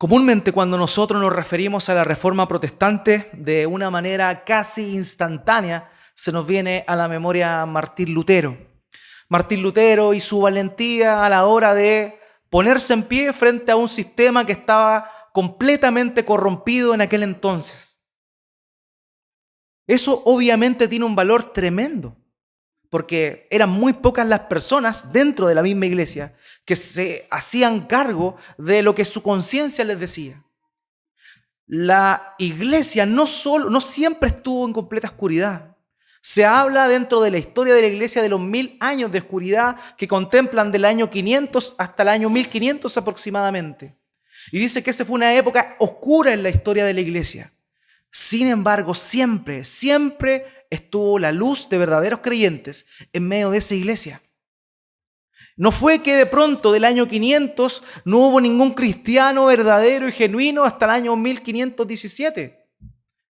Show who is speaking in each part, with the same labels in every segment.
Speaker 1: Comúnmente cuando nosotros nos referimos a la Reforma Protestante, de una manera casi instantánea, se nos viene a la memoria Martín Lutero. Martín Lutero y su valentía a la hora de ponerse en pie frente a un sistema que estaba completamente corrompido en aquel entonces. Eso obviamente tiene un valor tremendo, porque eran muy pocas las personas dentro de la misma iglesia que se hacían cargo de lo que su conciencia les decía. La iglesia no siempre estuvo en completa oscuridad. Se habla dentro de la historia de la iglesia de los 1000 años de oscuridad que contemplan del año 500 hasta el año 1500 aproximadamente. Y dice que esa fue una época oscura en la historia de la iglesia. Sin embargo, siempre estuvo la luz de verdaderos creyentes en medio de esa iglesia. No fue que de pronto del año 500 no hubo ningún cristiano verdadero y genuino hasta el año 1517.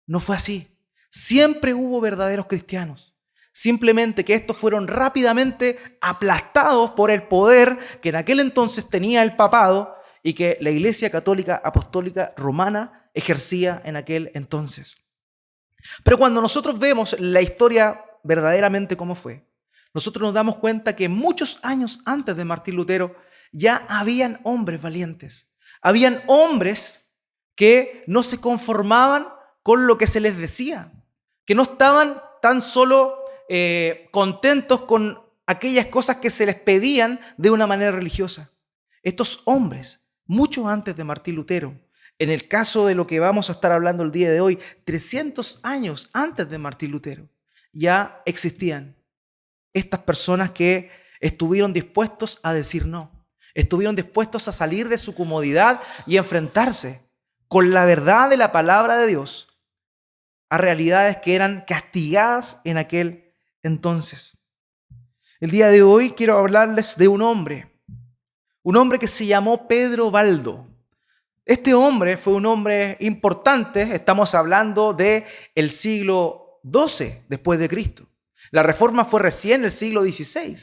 Speaker 1: No fue así. Siempre hubo verdaderos cristianos. Simplemente que estos fueron rápidamente aplastados por el poder que en aquel entonces tenía el papado y que la Iglesia Católica Apostólica Romana ejercía en aquel entonces. Pero cuando nosotros vemos la historia verdaderamente como fue, nosotros nos damos cuenta que muchos años antes de Martín Lutero ya habían hombres valientes. Habían hombres que no se conformaban con lo que se les decía, que no estaban tan solo contentos con aquellas cosas que se les pedían de una manera religiosa. Estos hombres, mucho antes de Martín Lutero, en el caso de lo que vamos a estar hablando el día de hoy, 300 años antes de Martín Lutero, ya existían estas personas que estuvieron dispuestos a decir no, estuvieron dispuestos a salir de su comodidad y enfrentarse con la verdad de la palabra de Dios a realidades que eran castigadas en aquel entonces. El día de hoy quiero hablarles de un hombre que se llamó Pedro Baldo. Este hombre fue un hombre importante, estamos hablando del siglo XII después de Cristo. La Reforma fue recién el siglo XVI,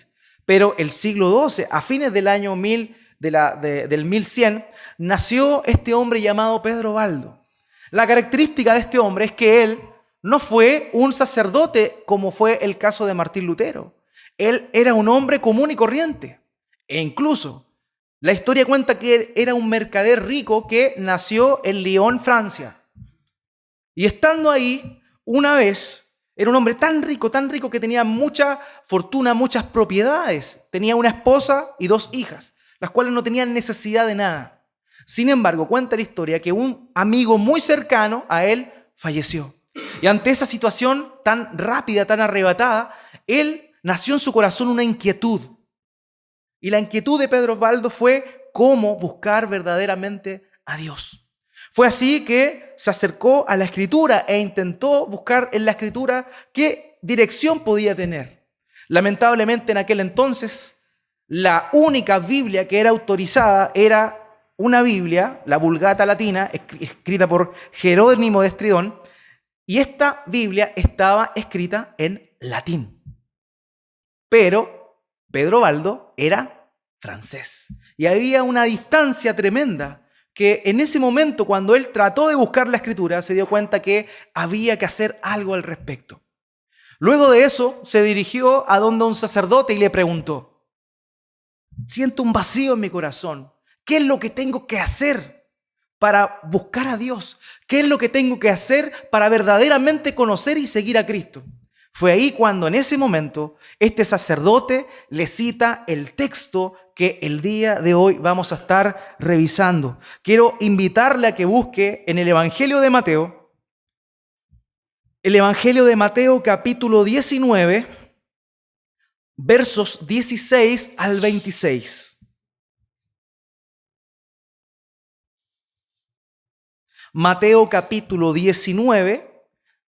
Speaker 1: pero el siglo XII, a fines del año 1100, nació este hombre llamado Pedro Baldo. La característica de este hombre es que él no fue un sacerdote como fue el caso de Martín Lutero. Él era un hombre común y corriente. E incluso la historia cuenta que él era un mercader rico que nació en Lyon, Francia. Y estando ahí, una vez, era un hombre tan rico que tenía mucha fortuna, muchas propiedades. Tenía una esposa y 2 hijas, las cuales no tenían necesidad de nada. Sin embargo, cuenta la historia que un amigo muy cercano a él falleció. Y ante esa situación tan rápida, tan arrebatada, nació en su corazón una inquietud. Y la inquietud de Pedro Baldo fue cómo buscar verdaderamente a Dios. Fue así que se acercó a la Escritura e intentó buscar en la Escritura qué dirección podía tener. Lamentablemente en aquel entonces, la única Biblia que era autorizada era una Biblia, la Vulgata Latina, escrita por Jerónimo de Estridón, y esta Biblia estaba escrita en latín. Pero Pedro Baldo era francés. Y había una distancia tremenda que en ese momento, cuando él trató de buscar la Escritura, se dio cuenta que había que hacer algo al respecto. Luego de eso, se dirigió a donde un sacerdote y le preguntó: siento un vacío en mi corazón. ¿Qué es lo que tengo que hacer para buscar a Dios? ¿Qué es lo que tengo que hacer para verdaderamente conocer y seguir a Cristo? Fue ahí cuando en ese momento este sacerdote le cita el texto que el día de hoy vamos a estar revisando. Quiero invitarle a que busque en el Evangelio de Mateo capítulo 19, versos 16 al 26. Mateo capítulo 19,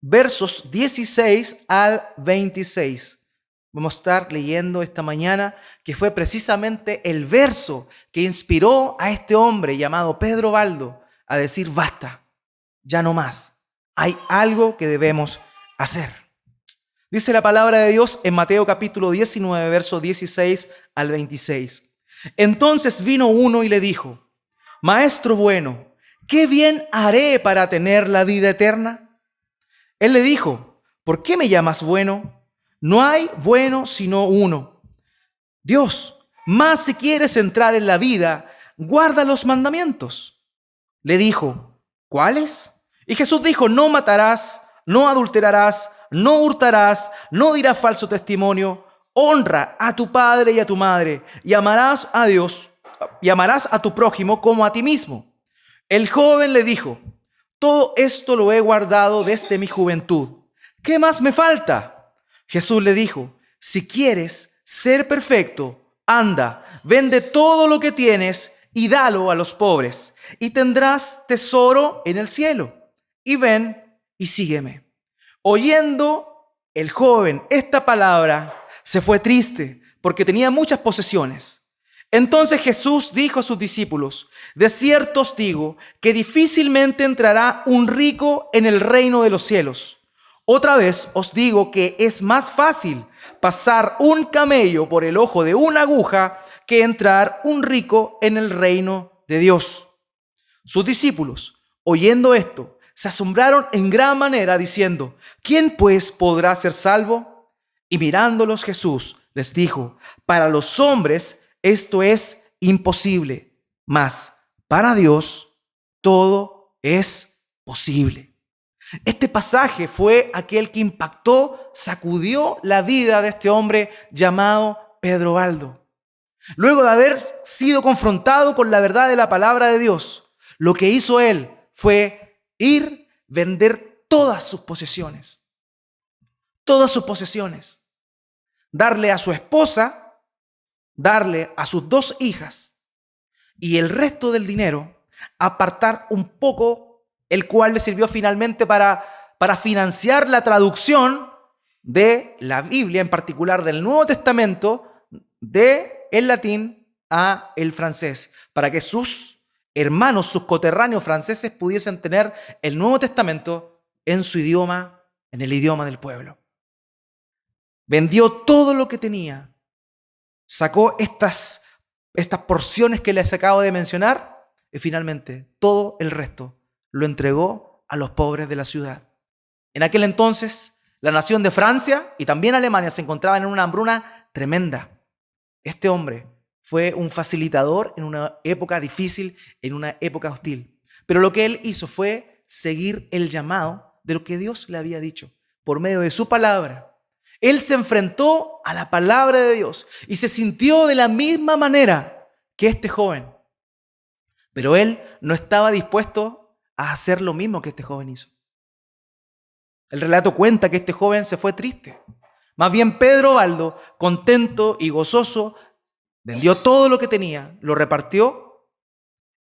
Speaker 1: versos 16 al 26. Vamos a estar leyendo esta mañana que fue precisamente el verso que inspiró a este hombre llamado Pedro Baldo a decir: basta, ya no más, hay algo que debemos hacer. Dice la palabra de Dios en Mateo capítulo 19, versos 16 al 26. Entonces vino uno y le dijo: Maestro bueno, ¿qué bien haré para tener la vida eterna? Él le dijo, ¿por qué me llamas bueno? No hay bueno sino uno, Dios. Mas si quieres entrar en la vida, guarda los mandamientos. Le dijo, ¿cuáles? Y Jesús dijo, no matarás, no adulterarás, no hurtarás, no dirás falso testimonio, honra a tu padre y a tu madre, y amarás a Dios, y amarás a tu prójimo como a ti mismo. El joven le dijo, todo esto lo he guardado desde mi juventud. ¿Qué más me falta? Jesús le dijo, si quieres ser perfecto, anda, vende todo lo que tienes y dalo a los pobres, y tendrás tesoro en el cielo. Y ven y sígueme. Oyendo el joven esta palabra, se fue triste porque tenía muchas posesiones. Entonces Jesús dijo a sus discípulos, de cierto os digo que difícilmente entrará un rico en el reino de los cielos. Otra vez os digo que es más fácil pasar un camello por el ojo de una aguja que entrar un rico en el reino de Dios. Sus discípulos, oyendo esto, se asombraron en gran manera, diciendo, ¿quién pues podrá ser salvo? Y mirándolos Jesús les dijo, para los hombres esto es imposible, mas para Dios todo es posible. Este pasaje fue aquel que impactó, sacudió la vida de este hombre llamado Pedro Baldo. Luego de haber sido confrontado con la verdad de la palabra de Dios, lo que hizo él fue ir, vender todas sus posesiones, darle a su esposa, darle a sus 2 hijas y el resto del dinero, apartar un poco, el cual le sirvió finalmente para financiar la traducción de la Biblia, en particular del Nuevo Testamento, del latín a el francés, para que sus hermanos, sus coterráneos franceses pudiesen tener el Nuevo Testamento en su idioma, en el idioma del pueblo. Vendió todo lo que tenía, sacó estas porciones que les acabo de mencionar y finalmente todo el resto lo entregó a los pobres de la ciudad. En aquel entonces, la nación de Francia y también Alemania se encontraban en una hambruna tremenda. Este hombre fue un facilitador en una época difícil, en una época hostil. Pero lo que él hizo fue seguir el llamado de lo que Dios le había dicho por medio de su palabra. Él se enfrentó a la palabra de Dios y se sintió de la misma manera que este joven. Pero él no estaba dispuesto a hacer lo mismo que este joven hizo. El relato cuenta que este joven se fue triste. Más bien Pedro Baldo, contento y gozoso, vendió todo lo que tenía, lo repartió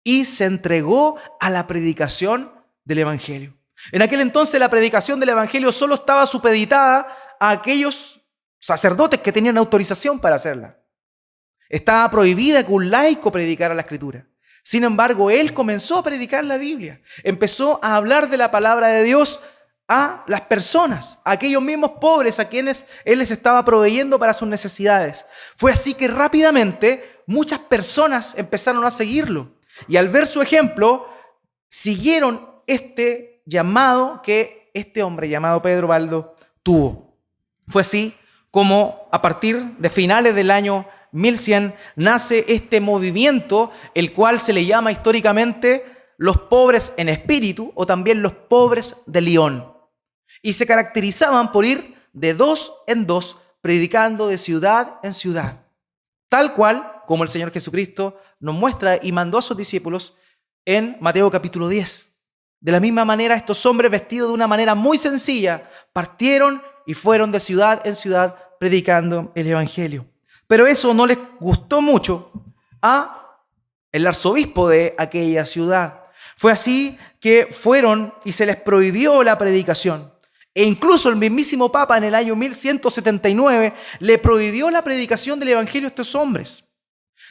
Speaker 1: y se entregó a la predicación del Evangelio. En aquel entonces la predicación del Evangelio solo estaba supeditada a aquellos sacerdotes que tenían autorización para hacerla. Estaba prohibida que un laico predicara la Escritura. Sin embargo, él comenzó a predicar la Biblia. Empezó a hablar de la palabra de Dios a las personas, a aquellos mismos pobres a quienes él les estaba proveyendo para sus necesidades. Fue así que rápidamente muchas personas empezaron a seguirlo. Y al ver su ejemplo, siguieron este llamado que este hombre llamado Pedro Baldo tuvo. Fue así como a partir de finales del año 1100 nace este movimiento, el cual se le llama históricamente los pobres en espíritu o también los pobres de Lyon. Y se caracterizaban por ir de 2 en 2 predicando de ciudad en ciudad, tal cual como el Señor Jesucristo nos muestra y mandó a sus discípulos en Mateo capítulo 10. De la misma manera, estos hombres vestidos de una manera muy sencilla partieron y fueron de ciudad en ciudad predicando el Evangelio. Pero eso no les gustó mucho a el arzobispo de aquella ciudad. Fue así que fueron y se les prohibió la predicación. E incluso el mismísimo Papa en el año 1179 le prohibió la predicación del Evangelio a estos hombres.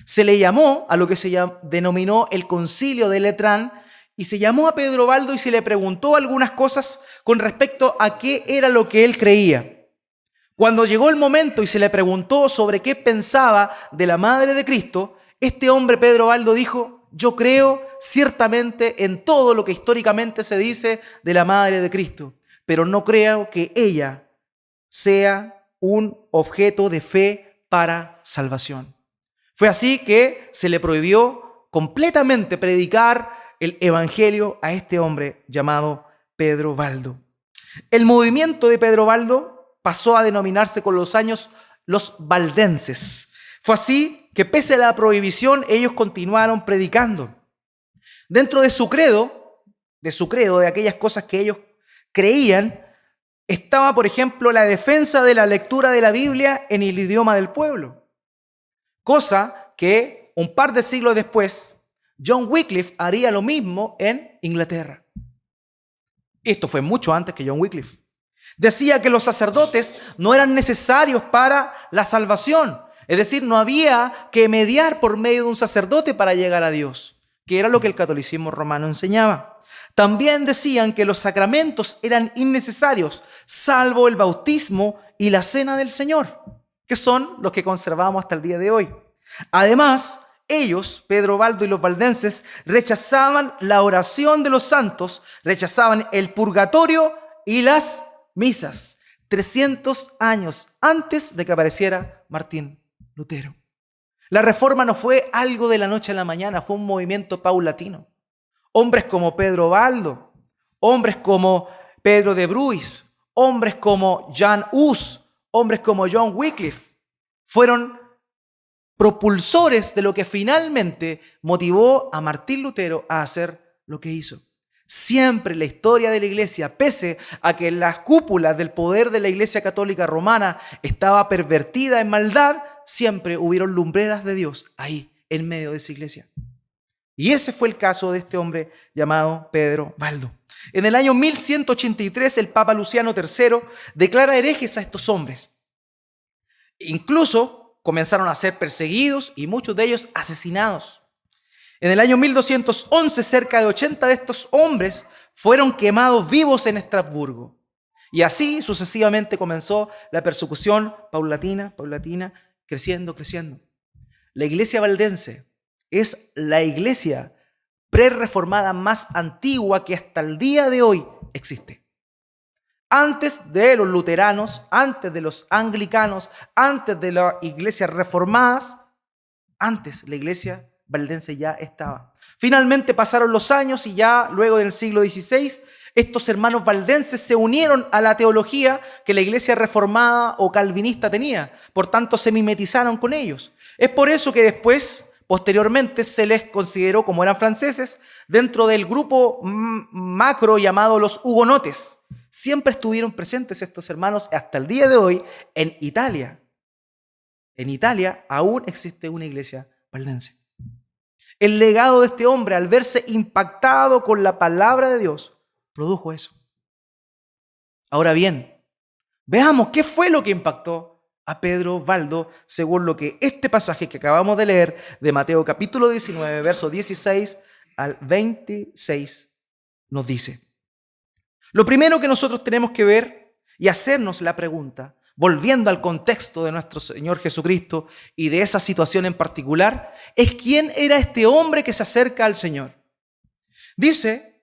Speaker 1: Se le llamó a lo que se denominó el Concilio de Letrán y se llamó a Pedro Baldo y se le preguntó algunas cosas con respecto a qué era lo que él creía. Cuando llegó el momento y se le preguntó sobre qué pensaba de la Madre de Cristo, este hombre Pedro Baldo dijo: yo creo ciertamente en todo lo que históricamente se dice de la Madre de Cristo, pero no creo que ella sea un objeto de fe para salvación. Fue así que se le prohibió completamente predicar el evangelio a este hombre llamado Pedro Baldo. El movimiento de Pedro Baldo pasó a denominarse con los años los valdenses. Fue así que pese a la prohibición, ellos continuaron predicando. Dentro de su credo, de aquellas cosas que ellos creían, estaba, por ejemplo, la defensa de la lectura de la Biblia en el idioma del pueblo. Cosa que un par de siglos después, John Wycliffe haría lo mismo en Inglaterra. Esto fue mucho antes que John Wycliffe. Decía que los sacerdotes no eran necesarios para la salvación. Es decir, no había que mediar por medio de un sacerdote para llegar a Dios, que era lo que el catolicismo romano enseñaba. También decían que los sacramentos eran innecesarios, salvo el bautismo y la cena del Señor, que son los que conservamos hasta el día de hoy. Además, ellos, Pedro Baldo y los valdenses, rechazaban la oración de los santos, rechazaban el purgatorio y las misas, 300 años antes de que apareciera Martín Lutero. La reforma no fue algo de la noche a la mañana, fue un movimiento paulatino. Hombres como Pedro Baldo, hombres como Pedro de Bruys, hombres como Jan Hus, hombres como John Wycliffe, fueron propulsores de lo que finalmente motivó a Martín Lutero a hacer lo que hizo. Siempre en la historia de la Iglesia, pese a que las cúpulas del poder de la Iglesia Católica Romana estaba pervertida en maldad, siempre hubieron lumbreras de Dios ahí, en medio de esa iglesia. Y ese fue el caso de este hombre llamado Pedro Baldo. En el año 1183, el Papa Luciano III declara herejes a estos hombres. Incluso comenzaron a ser perseguidos y muchos de ellos asesinados. En el año 1211, cerca de 80 de estos hombres fueron quemados vivos en Estrasburgo. Y así sucesivamente comenzó la persecución paulatina, creciendo. La iglesia valdense es la iglesia prerreformada más antigua que hasta el día de hoy existe. Antes de los luteranos, antes de los anglicanos, antes de las iglesias reformadas, antes la iglesia valdense ya estaba. Finalmente pasaron los años y ya luego del siglo XVI, estos hermanos valdenses se unieron a la teología que la iglesia reformada o calvinista tenía. Por tanto, se mimetizaron con ellos. Es por eso que después, posteriormente, se les consideró, como eran franceses, dentro del grupo macro llamado los hugonotes. Siempre estuvieron presentes estos hermanos hasta el día de hoy en Italia. En Italia aún existe una iglesia valdense. El legado de este hombre, al verse impactado con la palabra de Dios, produjo eso. Ahora bien, veamos qué fue lo que impactó a Pedro Baldo según lo que este pasaje que acabamos de leer de Mateo capítulo 19, versos 16 al 26 nos dice. Lo primero que nosotros tenemos que ver y hacernos la pregunta, volviendo al contexto de nuestro Señor Jesucristo y de esa situación en particular, es quién era este hombre que se acerca al Señor. Dice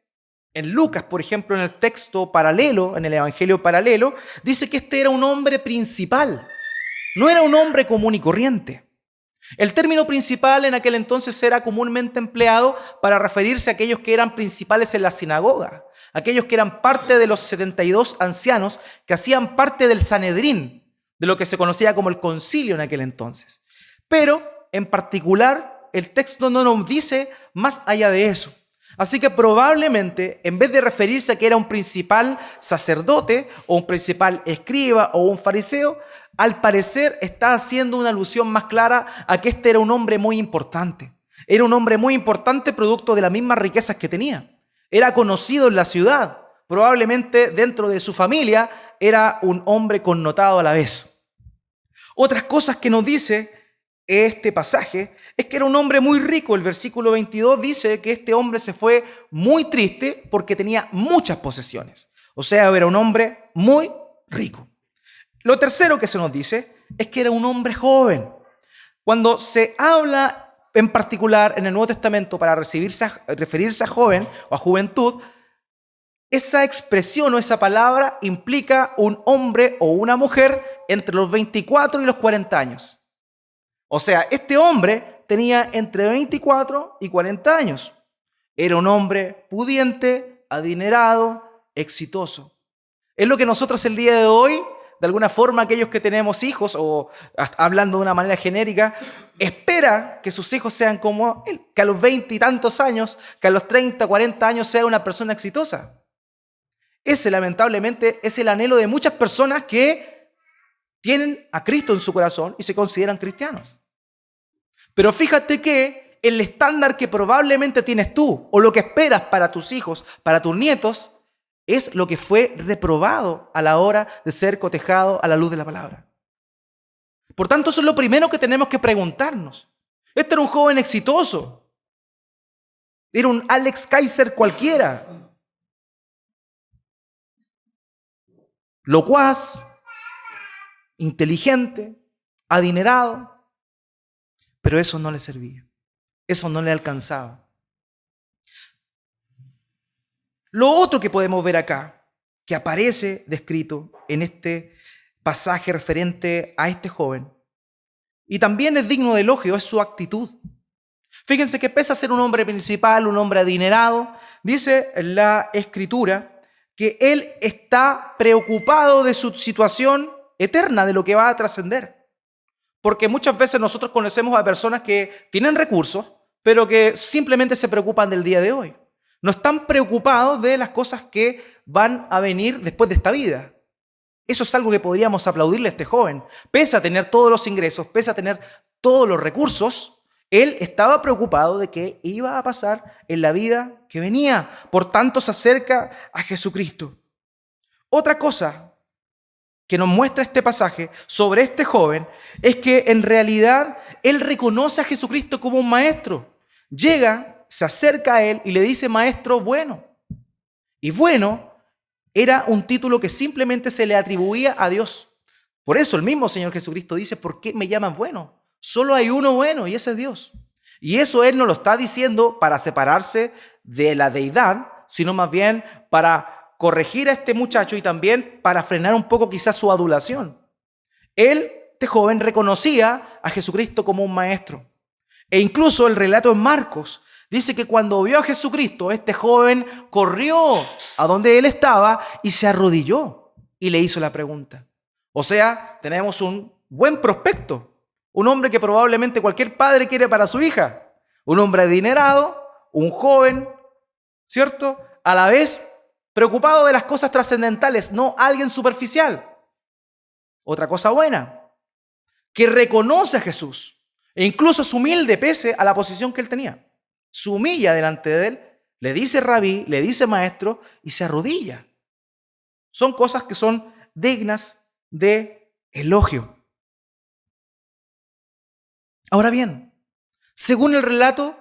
Speaker 1: en Lucas, por ejemplo, en el texto paralelo, en el evangelio paralelo, dice que este era un hombre principal, no era un hombre común y corriente. El término principal en aquel entonces era comúnmente empleado para referirse a aquellos que eran principales en la sinagoga, aquellos que eran parte de los 72 ancianos que hacían parte del Sanedrín, de lo que se conocía como el concilio en aquel entonces. Pero, en particular, el texto no nos dice más allá de eso. Así que probablemente, en vez de referirse a que era un principal sacerdote o un principal escriba o un fariseo, al parecer está haciendo una alusión más clara a que este era un hombre muy importante. Era un hombre muy importante producto de las mismas riquezas que tenía. Era conocido en la ciudad. Probablemente dentro de su familia era un hombre connotado a la vez. Otras cosas que nos dice este pasaje es que era un hombre muy rico. El versículo 22 dice que este hombre se fue muy triste porque tenía muchas posesiones. O sea, era un hombre muy rico. Lo tercero que se nos dice es que era un hombre joven. Cuando se habla en particular en el Nuevo Testamento para referirse a joven o a juventud, esa expresión o esa palabra implica un hombre o una mujer entre los 24 y los 40 años. O sea, este hombre tenía entre 24 y 40 años. Era un hombre pudiente, adinerado, exitoso. Es lo que nosotros el día de hoy, de alguna forma, aquellos que tenemos hijos, o hablando de una manera genérica, espera que sus hijos sean como él, que a los 20 y tantos años, que a los 30, 40 años sea una persona exitosa. Ese, lamentablemente, es el anhelo de muchas personas que tienen a Cristo en su corazón y se consideran cristianos. Pero fíjate que el estándar que probablemente tienes tú, o lo que esperas para tus hijos, para tus nietos, es lo que fue reprobado a la hora de ser cotejado a la luz de la palabra. Por tanto, eso es lo primero que tenemos que preguntarnos. Este era un joven exitoso. Era un Alex Kaiser cualquiera. Locuaz, inteligente, adinerado, pero eso no le servía, eso no le alcanzaba. Lo otro que podemos ver acá, que aparece descrito en este pasaje referente a este joven, y también es digno de elogio, es su actitud. Fíjense que pese a ser un hombre principal, un hombre adinerado, dice la Escritura que él está preocupado de su situación eterna, de lo que va a trascender. Porque muchas veces nosotros conocemos a personas que tienen recursos, pero que simplemente se preocupan del día de hoy. No están preocupados de las cosas que van a venir después de esta vida. Eso es algo que podríamos aplaudirle a este joven. Pese a tener todos los ingresos, pese a tener todos los recursos, él estaba preocupado de qué iba a pasar en la vida que venía. Por tanto, se acerca a Jesucristo. Otra cosa que nos muestra este pasaje sobre este joven es que en realidad él reconoce a Jesucristo como un maestro. Llega, se acerca a él y le dice maestro bueno. Y bueno era un título que simplemente se le atribuía a Dios. Por eso el mismo Señor Jesucristo dice, ¿por qué me llaman bueno? Solo hay uno bueno y ese es Dios. Y eso Él no lo está diciendo para separarse de la deidad, sino más bien para corregir a este muchacho y también para frenar un poco quizás su adulación. Este joven, reconocía a Jesucristo como un maestro. E incluso el relato en Marcos dice que cuando vio a Jesucristo, este joven corrió a donde él estaba y se arrodilló y le hizo la pregunta. O sea, tenemos un buen prospecto. Un hombre que probablemente cualquier padre quiere para su hija. Un hombre adinerado, un joven, ¿cierto? A la vez preocupado de las cosas trascendentales, no alguien superficial. Otra cosa buena, que reconoce a Jesús e incluso es humilde pese a la posición que él tenía. Se humilla delante de él, le dice rabí, le dice maestro y se arrodilla. Son cosas que son dignas de elogio. Ahora bien, según el relato,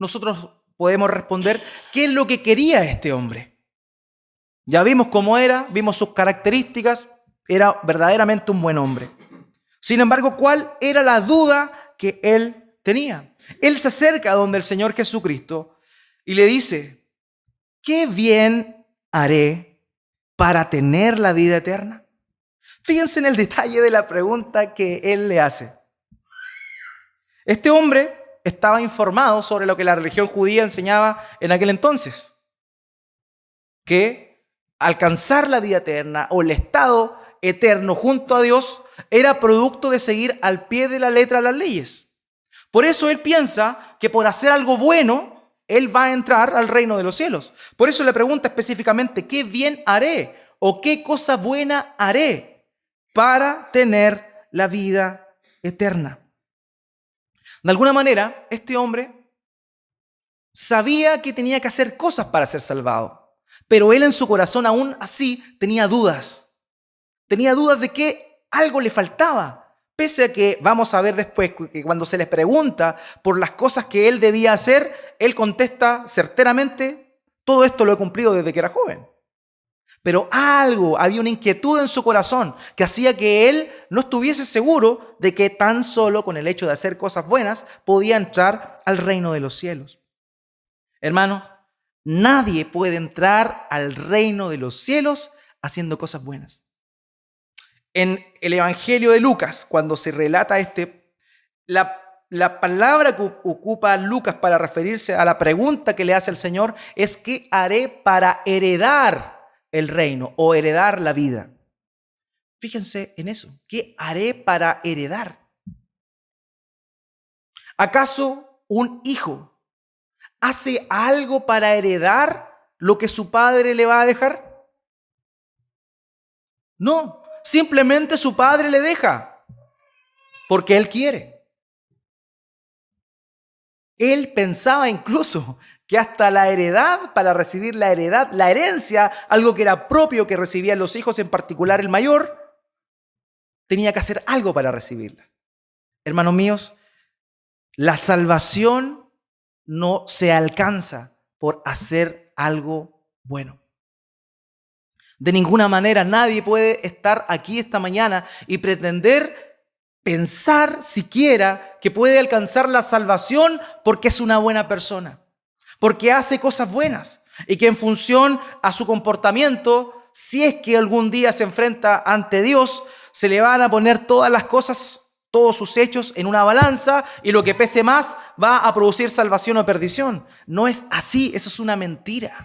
Speaker 1: nosotros podemos responder qué es lo que quería este hombre. Ya vimos cómo era, vimos sus características, era verdaderamente un buen hombre. Sin embargo, ¿cuál era la duda que él tenía? Él se acerca a donde el Señor Jesucristo y le dice, ¿qué bien haré para tener la vida eterna? Fíjense en el detalle de la pregunta que él le hace. Este hombre estaba informado sobre lo que la religión judía enseñaba en aquel entonces, que alcanzar la vida eterna o el estado eterno junto a Dios era producto de seguir al pie de la letra las leyes. Por eso él piensa que por hacer algo bueno, él va a entrar al reino de los cielos. Por eso le pregunta específicamente, ¿qué bien haré? ¿O qué cosa buena haré para tener la vida eterna? De alguna manera, este hombre sabía que tenía que hacer cosas para ser salvado, pero él en su corazón aún así tenía dudas. Tenía dudas de que algo le faltaba, pese a que vamos a ver después que cuando se les pregunta por las cosas que él debía hacer, él contesta certeramente, todo esto lo he cumplido desde que era joven. Pero había una inquietud en su corazón que hacía que él no estuviese seguro de que tan solo con el hecho de hacer cosas buenas podía entrar al reino de los cielos. Hermanos, nadie puede entrar al reino de los cielos haciendo cosas buenas. En el Evangelio de Lucas, cuando se relata la palabra que ocupa Lucas para referirse a la pregunta que le hace el Señor es: ¿qué haré para heredar el reino o heredar la vida? Fíjense en eso. ¿Qué haré para heredar? ¿Acaso un hijo hace algo para heredar lo que su padre le va a dejar? No, simplemente su padre le deja porque él quiere. Él pensaba incluso que hasta la heredad, para recibir la herencia, algo que era propio que recibían los hijos, en particular el mayor, tenía que hacer algo para recibirla. Hermanos míos, la salvación no se alcanza por hacer algo bueno. De ninguna manera nadie puede estar aquí esta mañana y pretender pensar siquiera que puede alcanzar la salvación porque es una buena persona, porque hace cosas buenas y que en función a su comportamiento, si es que algún día se enfrenta ante Dios, se le van a poner todas las cosas, todos sus hechos en una balanza y lo que pese más va a producir salvación o perdición. No es así, eso es una mentira.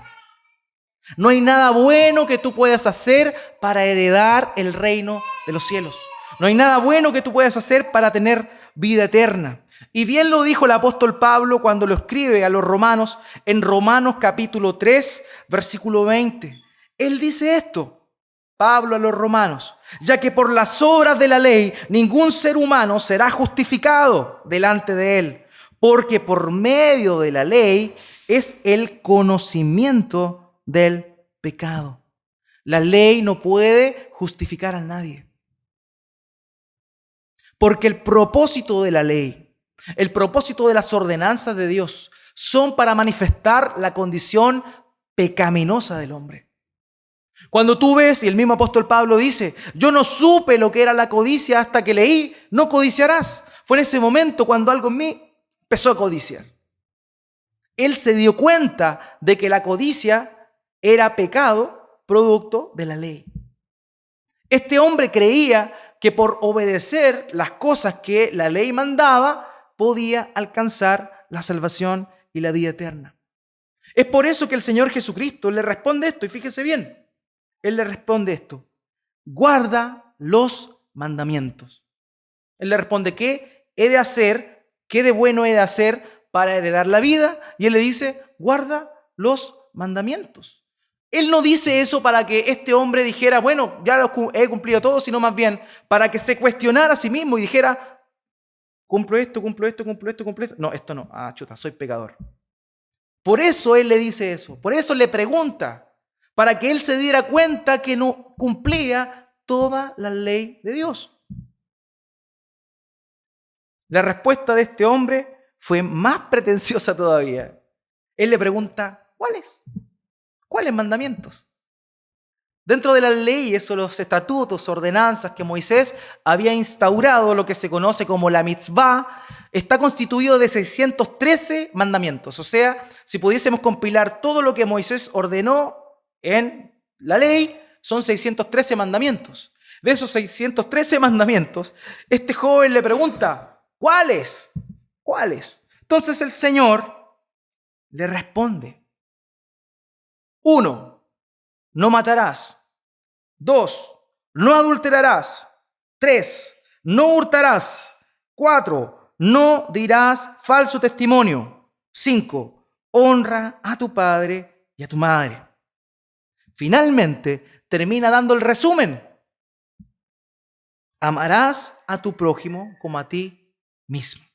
Speaker 1: No hay nada bueno que tú puedas hacer para heredar el reino de los cielos. No hay nada bueno que tú puedas hacer para tener vida eterna. Y bien lo dijo el apóstol Pablo cuando lo escribe a los romanos, en Romanos capítulo 3, versículo 20. Él dice esto, Pablo a los romanos: ya que por las obras de la ley ningún ser humano será justificado delante de él, porque por medio de la ley es el conocimiento del pecado. La ley no puede justificar a nadie. Porque el propósito de la ley, el propósito de las ordenanzas de Dios son para manifestar la condición pecaminosa del hombre. Cuando tú ves, y el mismo apóstol Pablo dice: yo no supe lo que era la codicia hasta que leí, no codiciarás. Fue en ese momento cuando algo en mí empezó a codiciar. Él se dio cuenta de que la codicia era pecado producto de la ley. Este hombre creía que por obedecer las cosas que la ley mandaba, podía alcanzar la salvación y la vida eterna. Es por eso que el Señor Jesucristo le responde esto, y fíjese bien, Él le responde esto: guarda los mandamientos. Él le responde: ¿qué he de hacer? ¿Qué de bueno he de hacer para heredar la vida? Y Él le dice: guarda los mandamientos. Él no dice eso para que este hombre dijera: bueno, ya lo he cumplido todo, sino más bien para que se cuestionara a sí mismo y dijera: cumplo esto, cumplo esto, cumplo esto, cumplo esto. No, esto no. Ah, chuta, soy pecador. Por eso Él le dice eso. Por eso le pregunta, para que él se diera cuenta que no cumplía toda la ley de Dios. La respuesta de este hombre fue más pretenciosa todavía. Él le pregunta: ¿cuáles? ¿Cuáles mandamientos? Dentro de las leyes o los estatutos, ordenanzas que Moisés había instaurado, lo que se conoce como la mitzvah, está constituido de 613 mandamientos. O sea, si pudiésemos compilar todo lo que Moisés ordenó en la ley, son 613 mandamientos. De esos 613 mandamientos, este joven le pregunta: ¿cuáles? ¿Cuáles? Entonces el Señor le responde: 1, no matarás. 2, no adulterarás. 3, no hurtarás. 4, no dirás falso testimonio. 5, honra a tu padre y a tu madre. Finalmente, termina dando el resumen: amarás a tu prójimo como a ti mismo.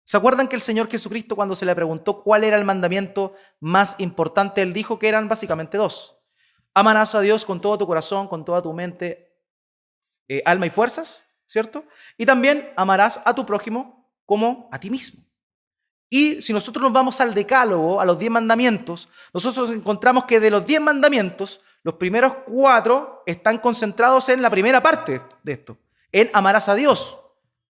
Speaker 1: ¿Se acuerdan que el Señor Jesucristo, cuando se le preguntó cuál era el mandamiento más importante, Él dijo que eran básicamente 2? Amarás a Dios con todo tu corazón, con toda tu mente, alma y fuerzas, ¿cierto? Y también amarás a tu prójimo como a ti mismo. Y si nosotros nos vamos al decálogo, a los 10 mandamientos, nosotros encontramos que de los 10 mandamientos, los primeros 4 están concentrados en la primera parte de esto, en amarás a Dios.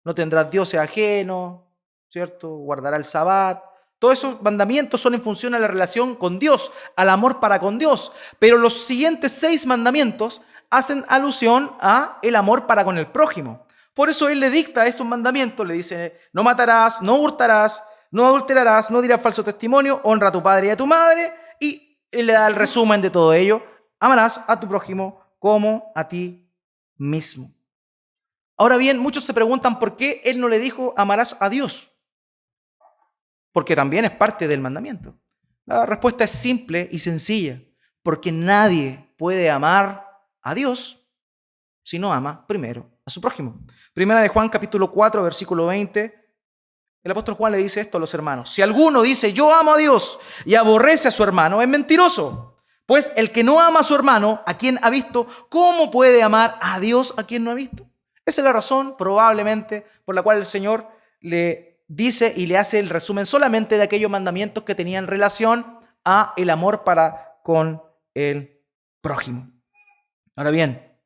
Speaker 1: No tendrás dioses ajenos, ¿cierto? Guardará el Sabbat. Todos esos mandamientos son en función a la relación con Dios, al amor para con Dios. Pero los siguientes 6 mandamientos hacen alusión a el amor para con el prójimo. Por eso Él le dicta estos mandamientos, le dice, no matarás, no hurtarás, no adulterarás, no dirás falso testimonio, honra a tu padre y a tu madre, y Él le da el resumen de todo ello, amarás a tu prójimo como a ti mismo. Ahora bien, muchos se preguntan por qué Él no le dijo amarás a Dios, porque también es parte del mandamiento. La respuesta es simple y sencilla, porque nadie puede amar a Dios si no ama primero a su prójimo. Primera de Juan capítulo 4, versículo 20, el apóstol Juan le dice esto a los hermanos: si alguno dice yo amo a Dios y aborrece a su hermano, es mentiroso. Pues el que no ama a su hermano, a quien ha visto, ¿cómo puede amar a Dios a quien no ha visto? Esa es la razón, probablemente, por la cual el Señor le dice y le hace el resumen solamente de aquellos mandamientos que tenían relación a el amor para con el prójimo. Ahora bien,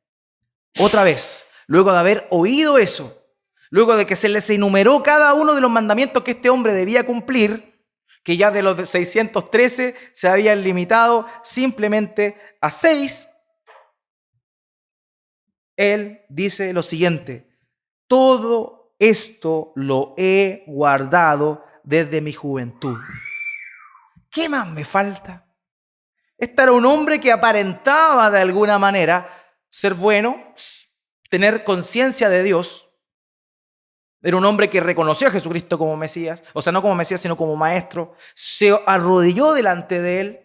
Speaker 1: otra vez, luego de haber oído eso, luego de que se les enumeró cada uno de los mandamientos que este hombre debía cumplir, que ya de los 613 se habían limitado simplemente a 6, Él dice lo siguiente: todo esto lo he guardado desde mi juventud. ¿Qué más me falta? Este era un hombre que aparentaba de alguna manera ser bueno, tener conciencia de Dios. Era un hombre que reconoció a Jesucristo como Mesías, o sea, no como Mesías, sino como maestro. Se arrodilló delante de él,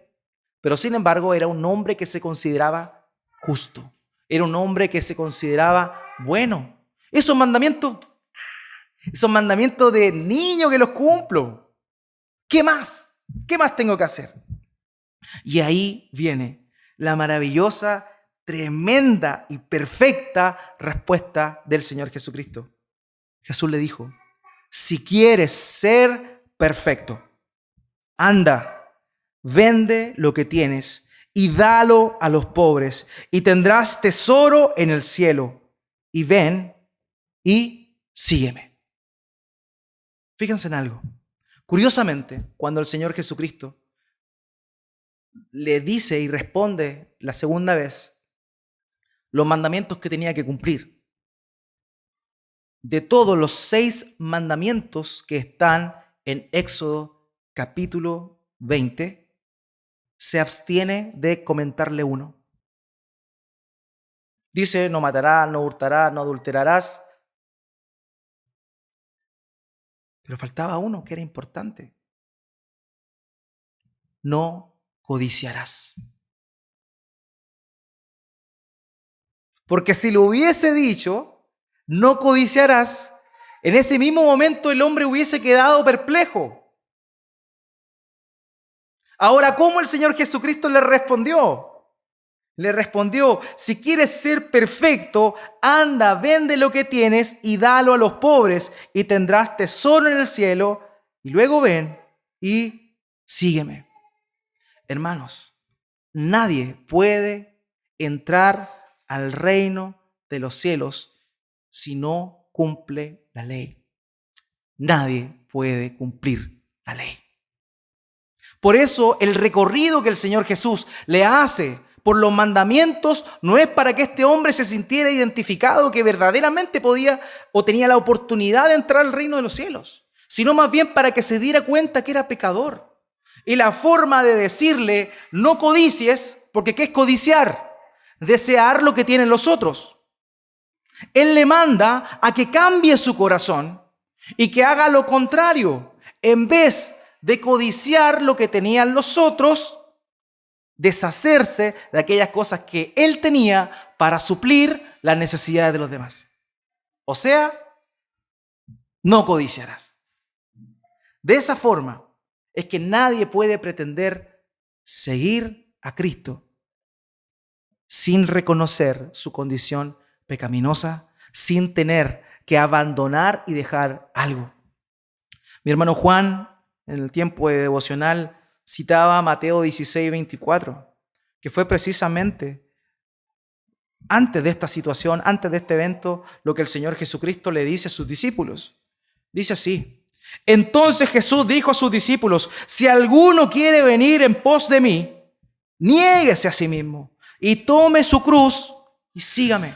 Speaker 1: pero sin embargo era un hombre que se consideraba justo. Era un hombre que se consideraba bueno. Esos mandamientos de niño que los cumplo. ¿Qué más? ¿Qué más tengo que hacer? Y ahí viene la maravillosa, tremenda y perfecta respuesta del Señor Jesucristo. Jesús le dijo: si quieres ser perfecto, anda, vende lo que tienes y dalo a los pobres, y tendrás tesoro en el cielo. Y ven y sígueme. Fíjense en algo. Curiosamente, cuando el Señor Jesucristo le dice y responde la segunda vez los mandamientos que tenía que cumplir, de todos los 6 mandamientos que están en Éxodo capítulo 20, se abstiene de comentarle uno. Dice: no matarás, no hurtarás, no adulterarás. Pero faltaba uno que era importante: no codiciarás. Porque si lo hubiese dicho, no codiciarás, en ese mismo momento el hombre hubiese quedado perplejo. Ahora, ¿cómo el Señor Jesucristo le respondió? Le respondió: si quieres ser perfecto, anda, vende lo que tienes y dalo a los pobres, y tendrás tesoro en el cielo, y luego ven y sígueme. Hermanos, nadie puede entrar al reino de los cielos si no cumple la ley. Nadie puede cumplir la ley. Por eso el recorrido que el Señor Jesús le hace por los mandamientos no es para que este hombre se sintiera identificado, que verdaderamente podía o tenía la oportunidad de entrar al reino de los cielos, sino más bien para que se diera cuenta que era pecador. Y la forma de decirle no codicies, porque ¿qué es codiciar? Desear lo que tienen los otros. Él le manda a que cambie su corazón y que haga lo contrario. En vez de codiciar lo que tenían los otros, deshacerse de aquellas cosas que él tenía para suplir las necesidades de los demás. O sea, no codiciarás. De esa forma es que nadie puede pretender seguir a Cristo sin reconocer su condición pecaminosa, sin tener que abandonar y dejar algo. Mi hermano Juan, en el tiempo de devocional, citaba Mateo 16:24, que fue precisamente antes de esta situación, antes de este evento, lo que el Señor Jesucristo le dice a sus discípulos. Dice así: Entonces Jesús dijo a sus discípulos: si alguno quiere venir en pos de mí, niéguese a sí mismo y tome su cruz y sígame.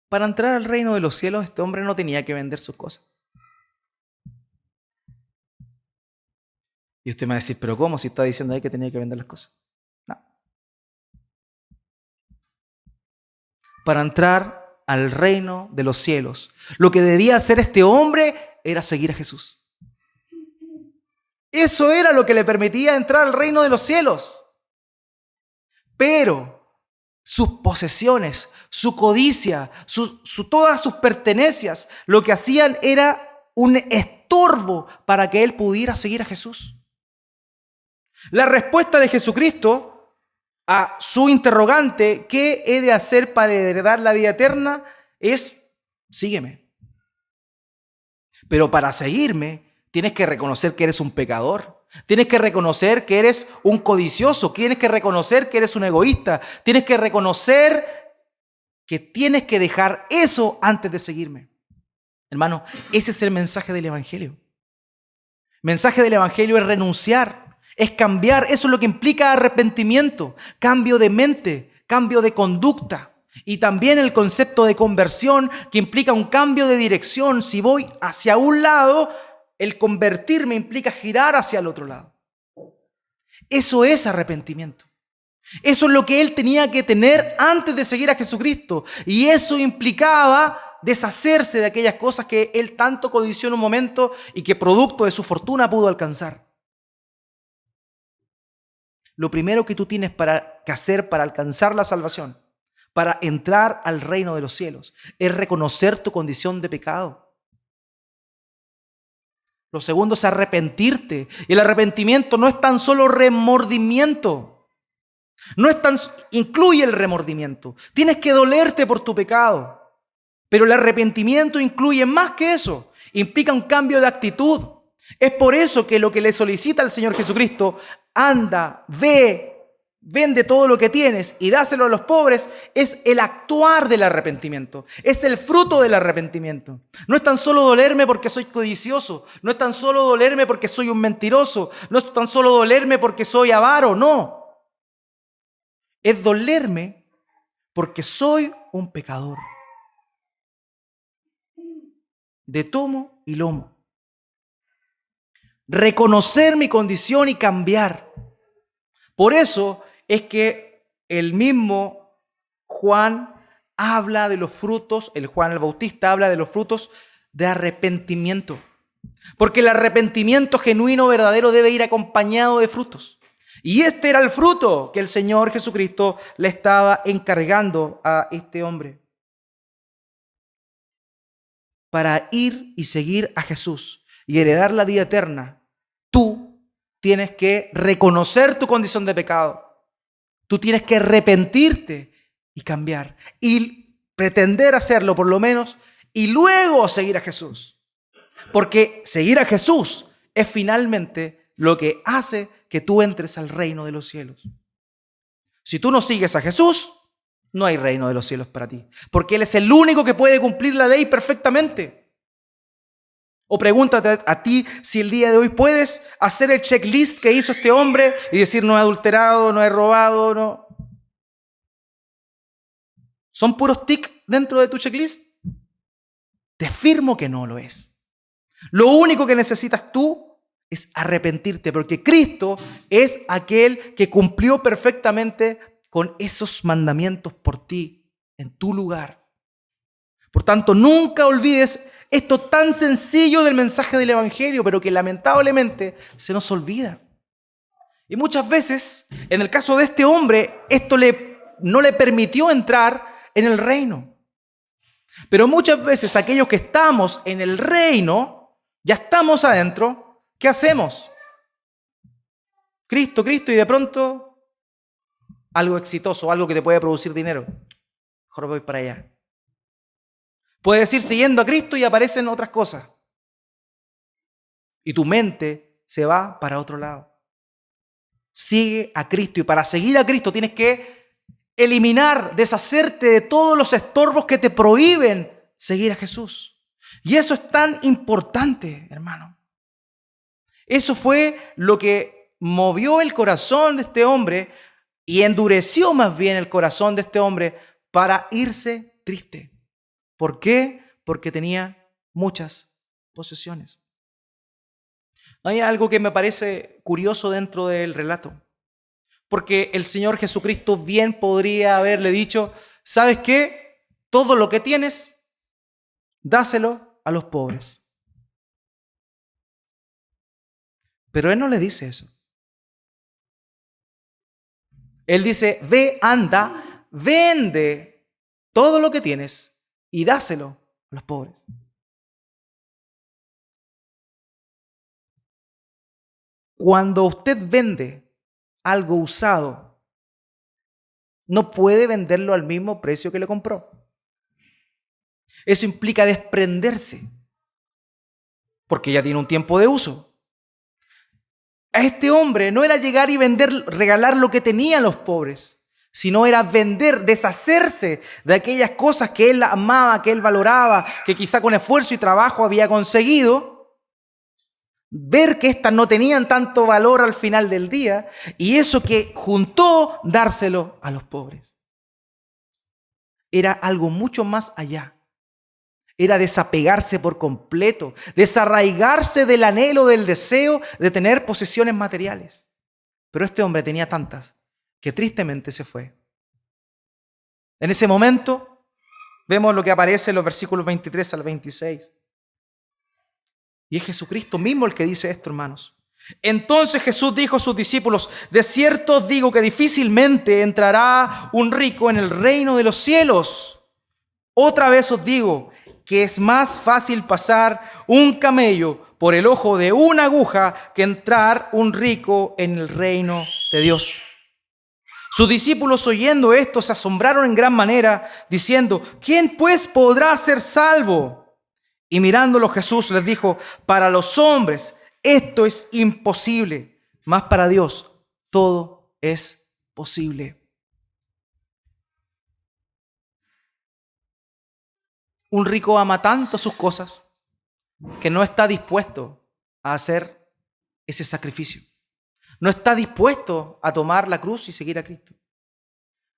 Speaker 1: Para entrar al reino de los cielos, este hombre no tenía que vender sus cosas. Y usted me va a decir: ¿pero cómo? Si está diciendo ahí que tenía que vender las cosas. No. Para entrar al reino de los cielos, lo que debía hacer este hombre era seguir a Jesús. Eso era lo que le permitía entrar al reino de los cielos. Pero sus posesiones, su codicia, todas sus pertenencias, lo que hacían era un estorbo para que él pudiera seguir a Jesús. La respuesta de Jesucristo a su interrogante, ¿qué he de hacer para heredar la vida eterna?, es: sígueme. Pero para seguirme, tienes que reconocer que eres un pecador. Tienes que reconocer que eres un codicioso. Tienes que reconocer que eres un egoísta. Tienes que reconocer que tienes que dejar eso antes de seguirme. Hermano, ese es el mensaje del Evangelio. El mensaje del Evangelio es renunciar, es cambiar. Eso es lo que implica arrepentimiento, cambio de mente, cambio de conducta. Y también el concepto de conversión, que implica un cambio de dirección. Si voy hacia un lado, el convertirme implica girar hacia el otro lado. Eso es arrepentimiento. Eso es lo que él tenía que tener antes de seguir a Jesucristo. Y eso implicaba deshacerse de aquellas cosas que él tanto codició en un momento y que producto de su fortuna pudo alcanzar. Lo primero que tú tienes que hacer para alcanzar la salvación, para entrar al reino de los cielos, es reconocer tu condición de pecado. Lo segundo es arrepentirte. Y el arrepentimiento no es tan solo remordimiento. Incluye el remordimiento. Tienes que dolerte por tu pecado. Pero el arrepentimiento incluye más que eso. Implica un cambio de actitud. Es por eso que lo que le solicita al Señor Jesucristo: anda, ve, vende todo lo que tienes y dáselo a los pobres, es el actuar del arrepentimiento, es el fruto del arrepentimiento. No es tan solo dolerme porque soy codicioso, no es tan solo dolerme porque soy un mentiroso, no es tan solo dolerme porque soy avaro, no. Es dolerme porque soy un pecador, de tomo y lomo. Reconocer mi condición y cambiar. Por eso es que el mismo Juan habla de los frutos, el Juan el Bautista habla de los frutos de arrepentimiento. Porque el arrepentimiento genuino, verdadero, debe ir acompañado de frutos. Y este era el fruto que el Señor Jesucristo le estaba encargando a este hombre. Para ir y seguir a Jesús y heredar la vida eterna, tú tienes que reconocer tu condición de pecado. Tú tienes que arrepentirte y cambiar y pretender hacerlo por lo menos y luego seguir a Jesús. Porque seguir a Jesús es finalmente lo que hace que tú entres al reino de los cielos. Si tú no sigues a Jesús, no hay reino de los cielos para ti. Porque Él es el único que puede cumplir la ley perfectamente. O pregúntate a ti si el día de hoy puedes hacer el checklist que hizo este hombre y decir: no he adulterado, no he robado, no. ¿Son puros tics dentro de tu checklist? Te afirmo que no lo es. Lo único que necesitas tú es arrepentirte, porque Cristo es aquel que cumplió perfectamente con esos mandamientos por ti, en tu lugar. Por tanto, nunca olvides esto tan sencillo del mensaje del Evangelio, pero que lamentablemente se nos olvida. Y muchas veces, en el caso de este hombre, esto no le permitió entrar en el reino. Pero muchas veces aquellos que estamos en el reino, ya estamos adentro, ¿qué hacemos? Cristo, y de pronto algo exitoso, algo que te puede producir dinero. Mejor voy para allá. Puedes ir siguiendo a Cristo y aparecen otras cosas. Y tu mente se va para otro lado. Sigue a Cristo, y para seguir a Cristo tienes que eliminar, deshacerte de todos los estorbos que te prohíben seguir a Jesús. Y eso es tan importante, hermano. Eso fue lo que movió el corazón de este hombre y endureció más bien el corazón de este hombre para irse triste. ¿Por qué? Porque tenía muchas posesiones. Hay algo que me parece curioso dentro del relato, porque el Señor Jesucristo bien podría haberle dicho, ¿sabes qué? Todo lo que tienes, dáselo a los pobres. Pero Él no le dice eso. Él dice, ve, anda, vende todo lo que tienes y dáselo a los pobres. Cuando usted vende algo usado, no puede venderlo al mismo precio que le compró. Eso implica desprenderse, porque ya tiene un tiempo de uso. A este hombre no era llegar y vender, regalar lo que tenían los pobres, sino era vender, deshacerse de aquellas cosas que él amaba, que él valoraba, que quizá con esfuerzo y trabajo había conseguido, ver que éstas no tenían tanto valor al final del día, y eso que juntó, dárselo a los pobres. Era algo mucho más allá. Era desapegarse por completo, desarraigarse del anhelo, del deseo de tener posesiones materiales. Pero este hombre tenía tantas que tristemente se fue. En ese momento vemos lo que aparece en los versículos 23 al 26. Y es Jesucristo mismo el que dice esto, hermanos. Entonces Jesús dijo a sus discípulos, de cierto os digo que difícilmente entrará un rico en el reino de los cielos. Otra vez os digo que es más fácil pasar un camello por el ojo de una aguja que entrar un rico en el reino de Dios. Sus discípulos, oyendo esto, se asombraron en gran manera, diciendo, ¿quién pues podrá ser salvo? Y mirándolo Jesús les dijo, para los hombres esto es imposible, mas para Dios todo es posible. Un rico ama tanto sus cosas que no está dispuesto a hacer ese sacrificio. No está dispuesto a tomar la cruz y seguir a Cristo.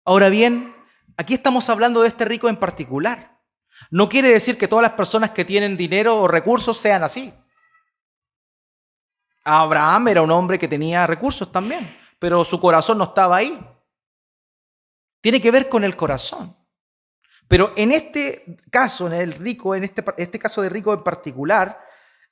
Speaker 1: Ahora bien, aquí estamos hablando de este rico en particular. No quiere decir que todas las personas que tienen dinero o recursos sean así. Abraham era un hombre que tenía recursos también, pero su corazón no estaba ahí. Tiene que ver con el corazón. Pero en este caso, en el rico, en este caso de rico en particular,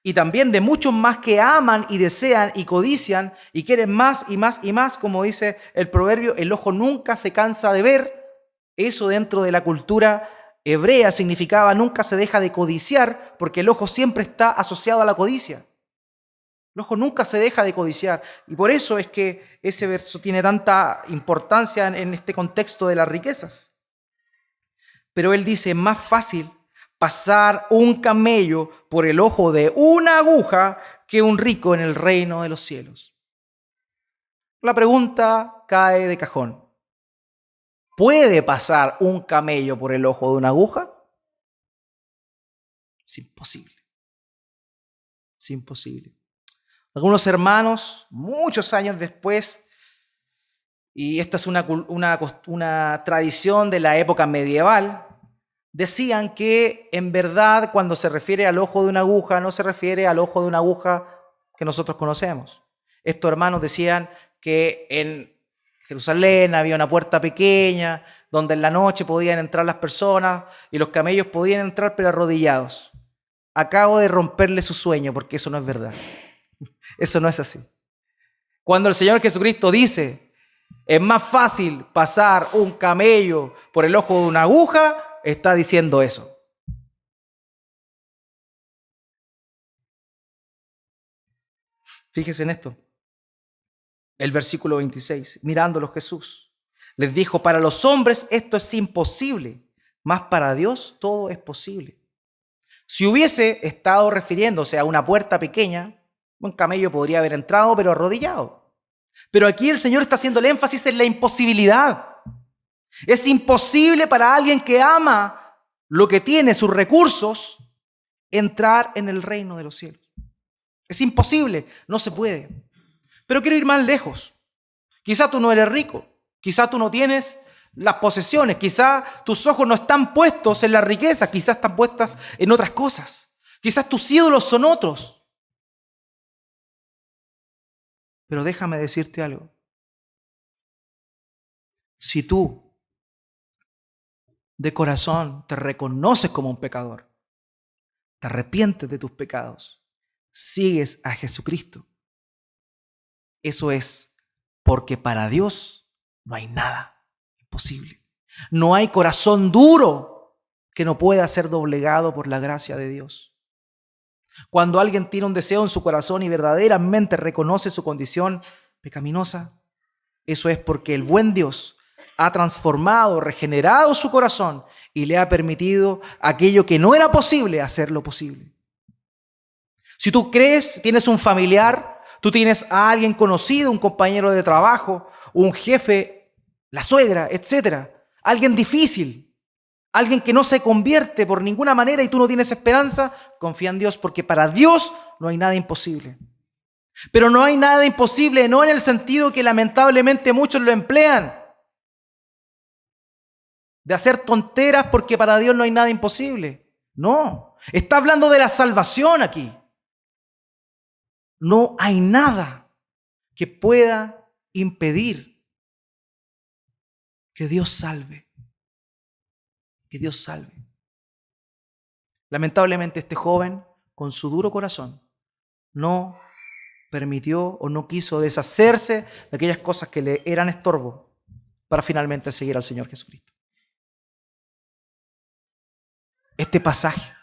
Speaker 1: y también de muchos más que aman y desean y codician y quieren más y más y más, como dice el proverbio, el ojo nunca se cansa de ver. Eso dentro de la cultura hebrea significaba nunca se deja de codiciar, porque el ojo siempre está asociado a la codicia. El ojo nunca se deja de codiciar. Y por eso es que ese verso tiene tanta importancia en este contexto de las riquezas. Pero él dice, más fácil pasar un camello por el ojo de una aguja que un rico en el reino de los cielos. La pregunta cae de cajón. ¿Puede pasar un camello por el ojo de una aguja? Es imposible. Es imposible. Algunos hermanos, muchos años después, y esta es una tradición de la época medieval, decían que en verdad cuando se refiere al ojo de una aguja, no se refiere al ojo de una aguja que nosotros conocemos. Estos hermanos decían que en Jerusalén había una puerta pequeña donde en la noche podían entrar las personas y los camellos podían entrar pero arrodillados. Acabo de romperle su sueño porque eso no es verdad. Eso no es así. Cuando el Señor Jesucristo dice, es más fácil pasar un camello por el ojo de una aguja, está diciendo eso. Fíjese en esto. El versículo 26, mirándolo Jesús, les dijo, para los hombres esto es imposible, mas para Dios todo es posible. Si hubiese estado refiriéndose a una puerta pequeña, un camello podría haber entrado, pero arrodillado. Pero aquí el Señor está haciendo el énfasis en la imposibilidad. Es imposible para alguien que ama lo que tiene, sus recursos, entrar en el reino de los cielos. Es imposible, no se puede. Pero quiero ir más lejos. Quizá tú no eres rico, quizá tú no tienes las posesiones, quizá tus ojos no están puestos en la riqueza, quizás están puestas en otras cosas. Quizás tus ídolos son otros. Pero déjame decirte algo. Si tú de corazón te reconoces como un pecador, te arrepientes de tus pecados, sigues a Jesucristo, eso es porque para Dios no hay nada imposible. No hay corazón duro que no pueda ser doblegado por la gracia de Dios. Cuando alguien tiene un deseo en su corazón y verdaderamente reconoce su condición pecaminosa, eso es porque el buen Dios ha transformado, regenerado su corazón y le ha permitido aquello que no era posible, hacerlo posible. Si tú crees, tienes un familiar, tú tienes a alguien conocido, un compañero de trabajo, un jefe, la suegra, etcétera, alguien difícil, alguien que no se convierte por ninguna manera y tú no tienes esperanza, confía en Dios, porque para Dios no hay nada imposible. Pero no hay nada imposible, no en el sentido que lamentablemente muchos lo emplean, de hacer tonteras porque para Dios no hay nada imposible. No, está hablando de la salvación aquí. No hay nada que pueda impedir que Dios salve. Que Dios salve. Lamentablemente este joven, con su duro corazón, no permitió o no quiso deshacerse de aquellas cosas que le eran estorbo para finalmente seguir al Señor Jesucristo. Este pasaje,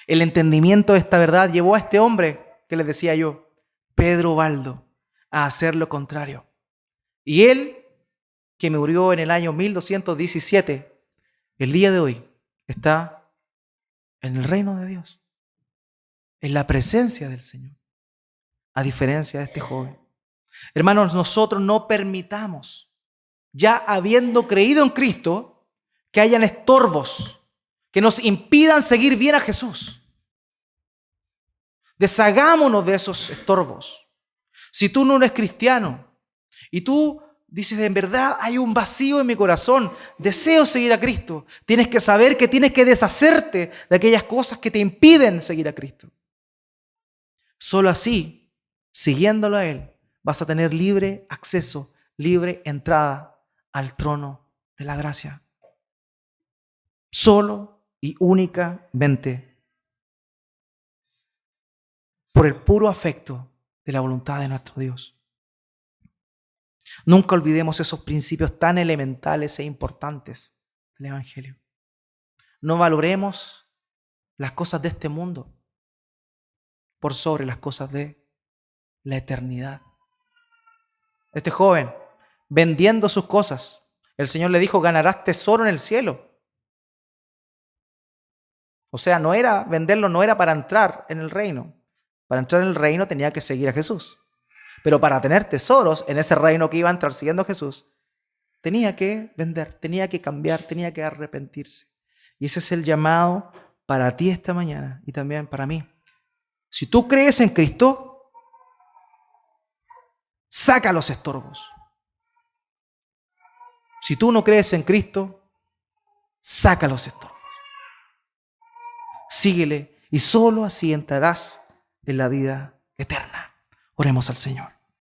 Speaker 1: el entendimiento de esta verdad llevó a este hombre que les decía yo, Pedro Baldo, a hacer lo contrario. Y él, que murió en el año 1217, el día de hoy está en el reino de Dios, en la presencia del Señor, a diferencia de este joven. Hermanos, nosotros no permitamos, ya habiendo creído en Cristo, que hayan estorbos que nos impidan seguir bien a Jesús. Deshagámonos de esos estorbos. Si tú no eres cristiano y tú dices, en verdad hay un vacío en mi corazón, deseo seguir a Cristo, tienes que saber que tienes que deshacerte de aquellas cosas que te impiden seguir a Cristo. Solo así, siguiéndolo a Él, vas a tener libre acceso, libre entrada al trono de la gracia. Solo y únicamente por el puro afecto de la voluntad de nuestro Dios. Nunca olvidemos esos principios tan elementales e importantes del Evangelio. No valoremos las cosas de este mundo por sobre las cosas de la eternidad. Este joven, vendiendo sus cosas, el Señor le dijo, ganarás tesoro en el cielo. O sea, venderlo no era para entrar en el reino. Para entrar en el reino tenía que seguir a Jesús. Pero para tener tesoros en ese reino que iba a entrar siguiendo a Jesús, tenía que vender, tenía que cambiar, tenía que arrepentirse. Y ese es el llamado para ti esta mañana y también para mí. Si tú crees en Cristo, saca los estorbos. Si tú no crees en Cristo, saca los estorbos. Síguele y solo así entrarás en la vida eterna. Oremos al Señor.